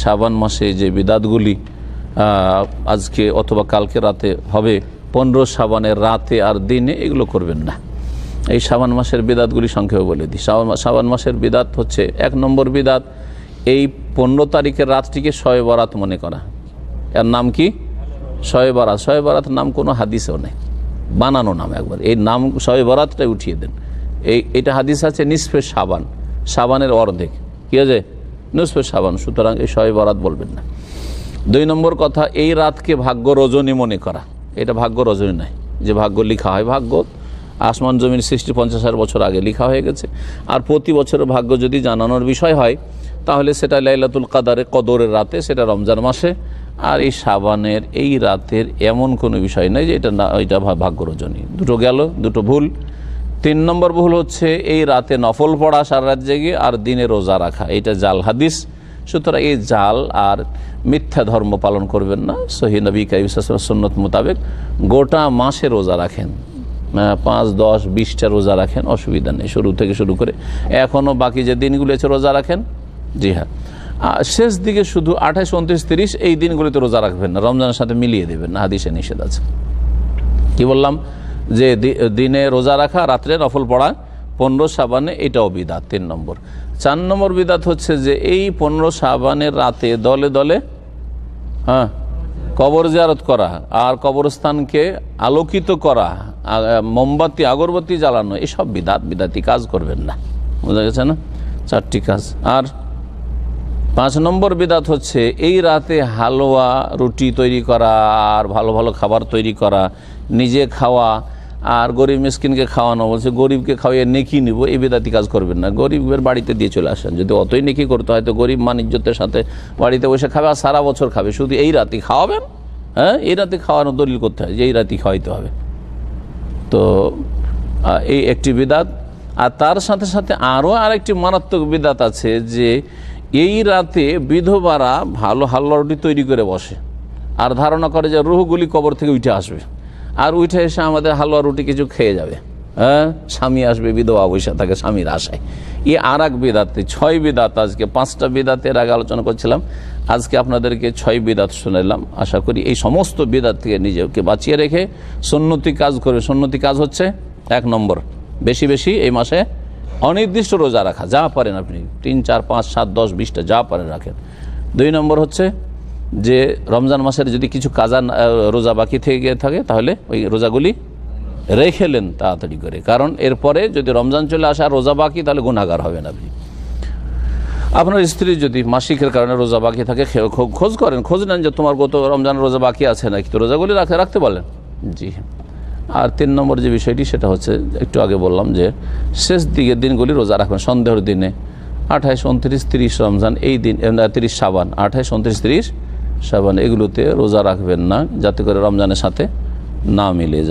শাবান মাসে যে বিদাতগুলি আজকে অথবা কালকে রাতে হবে 15 শাবানের রাতে আর দিনে, এগুলো করবেন না। এই শাবান মাসের বিদাতগুলি সংক্ষেপে বলে দিই। শাবান মাসের বিদাত হচ্ছে, 1 নম্বর বিদাত এই 15 তারিখের রাতটিকে শবে বরাত মনে করা। এর নাম কি? শবে বরাত। শবে বরাত নাম কোনো হাদিসেও নেই, বানানো নাম একবার। এই নাম শবে বরাতটাই উঠিয়ে দেন। এটা হাদিস আছে নিসফে শাবান, শাবানের অর্ধেক, কি আছে? নিসফে শাবান। সুতরাং এই শবে বরাত বলবেন না। 2 নম্বর কথা, এই রাতকে ভাগ্য রজনী মনে করা। এটা ভাগ্য রজনী নয়, যে ভাগ্য লিখা হয়। ভাগ্য আসমান জমির সৃষ্টি 50,000 বছর আগে লিখা হয়ে গেছে। আর প্রতি বছরের ভাগ্য যদি জানানোর বিষয় হয় তাহলে সেটা লাইলাতুল কদরের রাতে, সেটা রমজান মাসে। আর এই শাবানের এই রাতের এমন কোনো বিষয় নেই যে এটা না, এটা ভাগ্য রজনী। দুটো গেল, দুটো ভুল। 3 নম্বর ভুল হচ্ছে এই রাতে নফল পড়া সারা রাত জেগে, আর দিনে রোজা রাখা। এটা জাল হাদিস। সুতরাং এই জাল আর মিথ্যা ধর্ম পালন করবেন না। সহিহ নবী কারীম সাল্লাল্লাহু আলাইহি ওয়াসাল্লাম সুন্নত মোতাবেক গোটা মাসে রোজা রাখেন, 5, 10, 20টা রোজা রাখেন, অসুবিধা নেই। শুরু থেকে শুরু করে এখনও বাকি যে দিনগুলো আছে রোজা রাখেন। জি হ্যাঁ, শেষ দিকে শুধু 28, 29, 30 এই দিনগুলিতে রোজা রাখবেন না, রমজানের সাথে মিলিয়ে দেবেন না, হাদিসে নিষেধ আছে। কি বললাম? যে দিনে রোজা রাখা, রাত্রে নফল পড়া 15 শাবানে, এটাও বিদাত। 3 নম্বর। 4 নম্বর বিদাত হচ্ছে যে এই 15 শাবানের রাতে দলে দলে কবর জিয়ারত করা, আর কবরস্থানকে আলোকিত করা, মোমবাতি আগরবাতি জ্বালানো, এসব বিদাতি কাজ করবেন না। বোঝা গেছে না? 4টি কাজ। আর 5 নম্বর বিদাত হচ্ছে এই রাতে হালুয়া রুটি তৈরি করা, আর ভালো ভালো খাবার তৈরি করা, নিজে খাওয়া, আর গরিব মিসকিনকে খাওয়ানো। বলছে গরিবকে খাওয়াইয়ে নেকি নিব, এই বিদাতি কাজ করবেন না। গরিবের বাড়িতে দিয়ে চলে আসেন। যদি অতই নেকি করতে হয় তো গরিব মানিজ্যতের সাথে বাড়িতে বসে খাবে, আর সারা বছর খাবে। শুধু এই রাতে খাওয়াবেন? এই রাতে খাওয়ানো দলিল করতে হয় যে এই রাতে খাওয়াইতে হবে। তো এই একটি বিদাত। আর তার সাথে সাথে আরও আরেকটি মারাত্মক বিদাত আছে যে এই রাতে বিধবারা ভালো হালুয়া রুটি তৈরি করে বসে, আর ধারণা করে যে রুহগুলি কবর থেকে উঠে আসবে, আর উঠে এসে আমাদের হালুয়া রুটি কিছু খেয়ে যাবে। স্বামী আসবে, বিধবা বসে থাকে স্বামীর আশায়। আর এক বিদাতে 6 বিদাত। আজকে 5টা বিদাতের আগে আলোচনা করছিলাম, আজকে আপনাদেরকে 6 বিদাত শুনাইলাম। আশা করি এই সমস্ত বিদাত থেকে নিজেকে বাঁচিয়ে রেখে সুন্নতি কাজ করবে। সুন্নতি কাজ হচ্ছে 1 নম্বর, বেশি বেশি এই মাসে অনির্দিষ্ট রোজা রাখা, যা পারেন আপনি 3, 4, 5, 7, 10, 20টা যা পারেন রাখেন। 2 নম্বর হচ্ছে যে রমজান মাসের যদি কিছু কাজা রোজা বাকি থেকে থাকে তাহলে ওই রোজাগুলি রেখেলেন তাড়াতাড়ি করে, কারণ এরপরে যদি রমজান চলে আসে আর রোজা বাকি, তাহলে গুনাহগার হবেন আপনি। আপনার স্ত্রী যদি মাসিকের কারণে রোজা বাকি থাকে, খোঁজ করেন, খোঁজ নেন যে তোমার গত রমজানের রোজা বাকি আছে নাকি, তো রোজাগুলি রাখতে বলেন। জি। আর 3 নম্বর যে বিষয়টি সেটা হচ্ছে, একটু আগে বললাম যে শেষ দিকের দিনগুলি রোজা রাখবেন। সন্দেহের দিনে 28, 29, 30 রমজান, এই দিন 30 শাবান, 28, 29, 30 শাবান, এগুলোতে রোজা রাখবেন না, যাতে করে রমজানের সাথে না মিলে যায়।